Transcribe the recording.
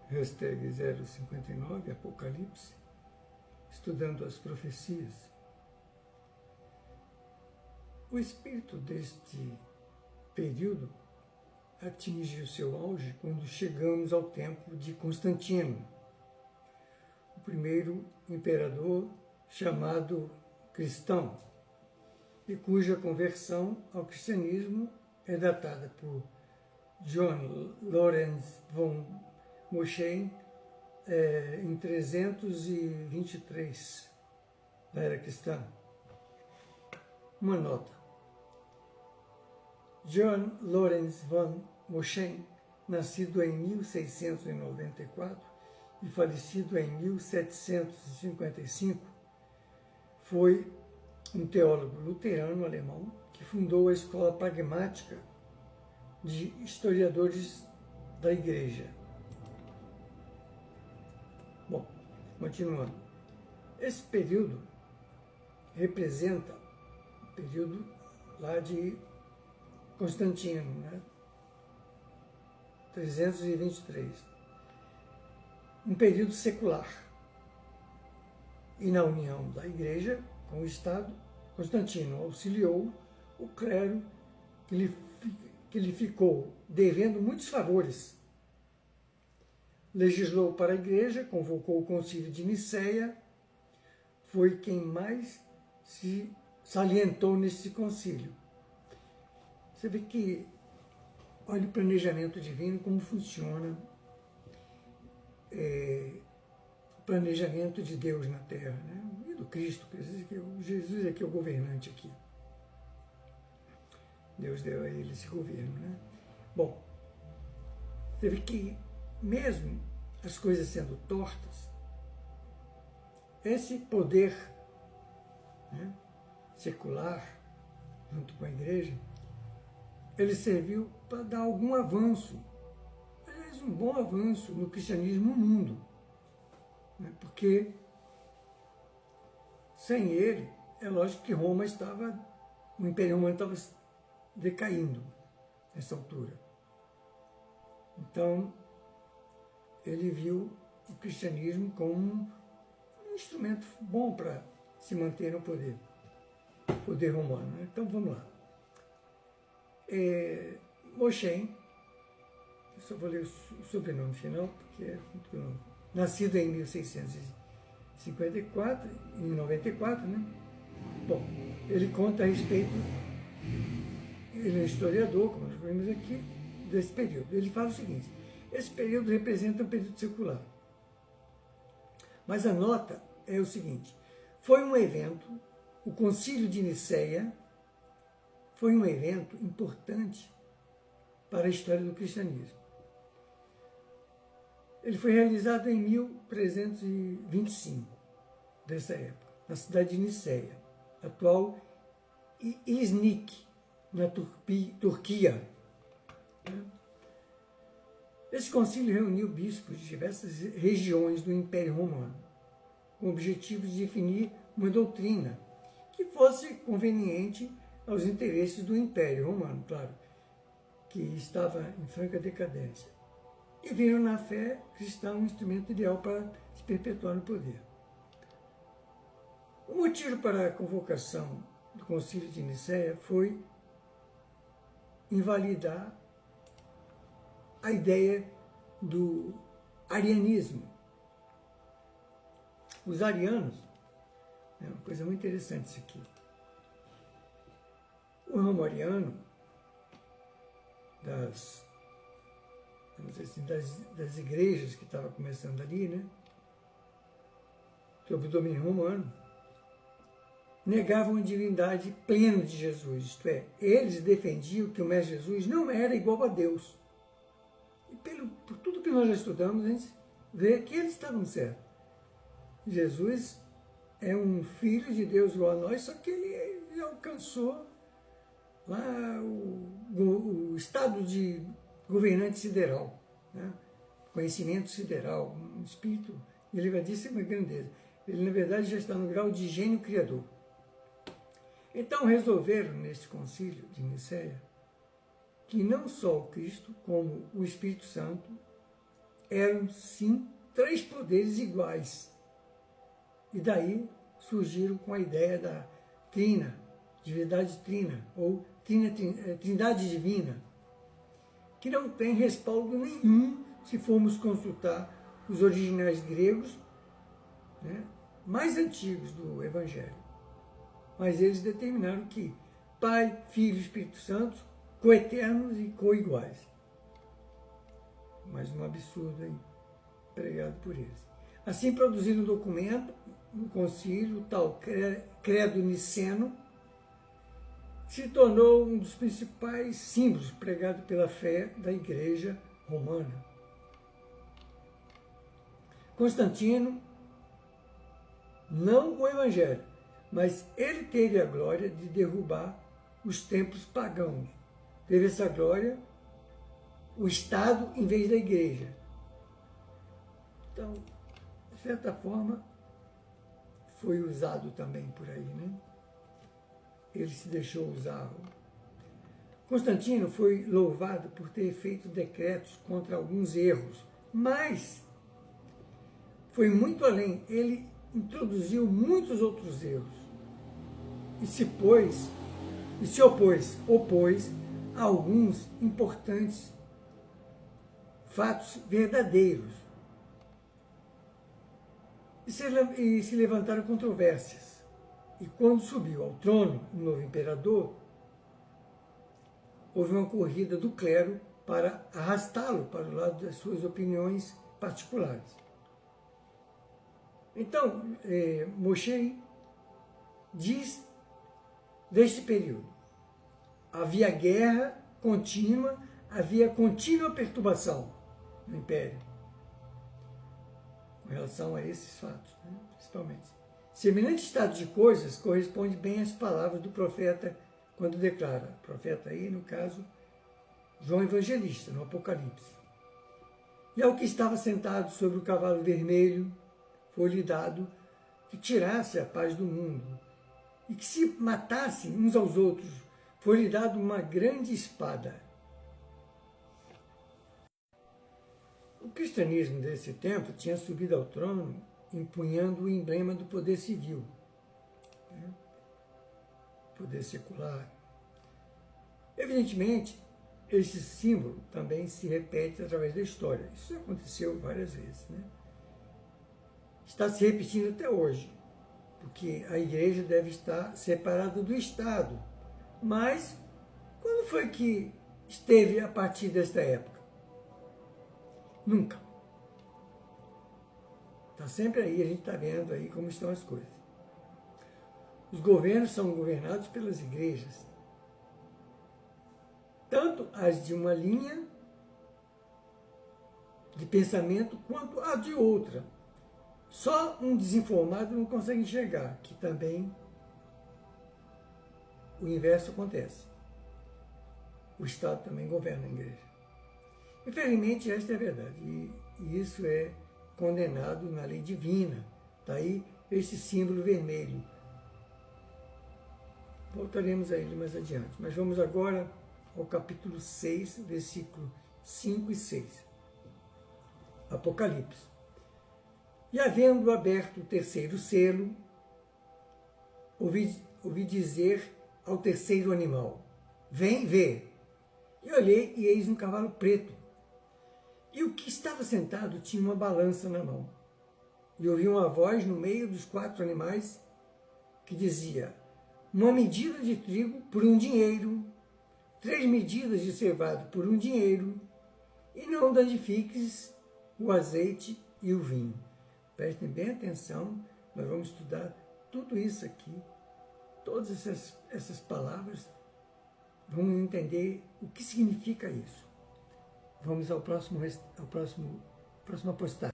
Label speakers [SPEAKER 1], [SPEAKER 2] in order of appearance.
[SPEAKER 1] hashtag 059, Apocalipse, estudando as profecias. O espírito deste período atinge o seu auge quando chegamos ao tempo de Constantino, o primeiro imperador chamado cristão, e cuja conversão ao cristianismo é datada por John Lorenz von Mosheim em 323 da era cristã. Uma nota. John Lorenz von Mosheim, nascido em 1694 e falecido em 1755, foi um teólogo luterano alemão que fundou a escola pragmática de historiadores da Igreja. Bom, continuando. Esse período representa o período lá de Constantino, né? 323. Um período secular. E na união da Igreja com o Estado, Constantino auxiliou o clero que lhe ficou devendo muitos favores. Legislou para a Igreja, convocou o Concílio de Nicéia, foi quem mais se salientou nesse concílio. Você vê que, olha o planejamento divino, como funciona o planejamento de Deus na Terra, né? E do Cristo, Jesus é que é o governante aqui. Deus deu a ele esse governo, né? Bom, você vê que mesmo as coisas sendo tortas, esse poder, né, secular, junto com a Igreja, ele serviu para dar algum avanço, aliás, um bom avanço no cristianismo no mundo, né? Porque sem ele, é lógico que o Império Romano estava decaindo nessa altura. Então, ele viu o cristianismo como um instrumento bom para se manter no poder romano, né? Então, vamos lá. Mosheim, eu só vou ler o sobrenome final, porque é muito longo. Nascido em 1654, em 94, né? Bom, ele conta a respeito, ele é historiador, como nós vimos aqui, desse período. Ele fala o seguinte: esse período representa um período secular. Mas a nota é o seguinte: foi um evento, o Concílio de Nicéia foi um evento importante para a história do cristianismo. Ele foi realizado em 1325, dessa época, na cidade de Nicéia, atual Iznik, na Turquia. Esse concílio reuniu bispos de diversas regiões do Império Romano, com o objetivo de definir uma doutrina que fosse conveniente aos interesses do Império Romano, claro, que estava em franca decadência. E viram na fé cristã um instrumento ideal para se perpetuar no poder. O motivo para a convocação do Concílio de Nicéia foi invalidar a ideia do arianismo. Os arianos, é uma coisa muito interessante isso aqui. O ramo ariano das igrejas que estava começando ali, né, sob o domínio romano, negavam a divindade plena de Jesus, isto é, eles defendiam que o Mestre Jesus não era igual a Deus. E por tudo que nós já estudamos, a gente vê que eles estavam certos. Jesus é um filho de Deus igual a nós, só que ele alcançou lá o estado de governante sideral, né? Conhecimento sideral, um espírito de elevadíssima grandeza. Ele, na verdade, já está no grau de gênio criador. Então, resolveram, nesse concílio de Nicéia, que não só o Cristo, como o Espírito Santo eram, sim, três poderes iguais. E daí surgiram com a ideia da trina, divindade trina, ou trindade divina, que não tem respaldo nenhum se formos consultar os originais gregos, né, mais antigos do Evangelho. Mas eles determinaram que Pai, Filho e Espírito Santo, coeternos e coiguais. Mais um absurdo aí, pregado por eles. Assim produziram um documento, um concílio, o tal Credo Niceno, se tornou um dos principais símbolos pregados pela fé da Igreja Romana. Constantino, não o Evangelho, mas ele teve a glória de derrubar os templos pagãos. Teve essa glória o Estado em vez da Igreja. Então, de certa forma, foi usado também por aí, né? Ele se deixou usar. Constantino foi louvado por ter feito decretos contra alguns erros, mas foi muito além. Ele introduziu muitos outros erros e se opôs a alguns importantes fatos verdadeiros. E se levantaram controvérsias. E quando subiu ao trono o novo imperador, houve uma corrida do clero para arrastá-lo para o lado das suas opiniões particulares. Então, Moshe diz deste período, havia guerra contínua, havia contínua perturbação no Império, com relação a esses fatos, né, principalmente. Semelhante estado de coisas corresponde bem às palavras do profeta quando declara, profeta aí, no caso, João Evangelista, no Apocalipse. E ao que estava sentado sobre o cavalo vermelho, foi-lhe dado que tirasse a paz do mundo, e que se matassem uns aos outros, foi-lhe dado uma grande espada. O cristianismo desse tempo tinha subido ao trono empunhando o emblema do poder civil, né? Poder secular. Evidentemente, esse símbolo também se repete através da história. Isso já aconteceu várias vezes, né? Está se repetindo até hoje, porque a igreja deve estar separada do Estado. Mas, quando foi que esteve a partir desta época? Nunca. Está sempre aí, a gente está vendo aí como estão as coisas. Os governos são governados pelas igrejas. Tanto as de uma linha de pensamento, quanto a de outra. Só um desinformado não consegue enxergar que também o inverso acontece. O Estado também governa a igreja. Infelizmente, esta é a verdade. E isso é condenado na lei divina. Daí esse símbolo vermelho. Voltaremos a ele mais adiante. Mas vamos agora ao capítulo 6, versículo 5 e 6. Apocalipse. E havendo aberto o terceiro selo, ouvi dizer ao terceiro animal, vem ver. E olhei, e eis um cavalo preto. E o que estava sentado tinha uma balança na mão. E ouvi uma voz no meio dos quatro animais que dizia, uma medida de trigo por um dinheiro, 3 medidas de cevado por um dinheiro, e não danifiques o azeite e o vinho. Prestem bem atenção, nós vamos estudar tudo isso aqui, todas essas palavras, vamos entender o que significa isso. Vamos ao próxima postagem.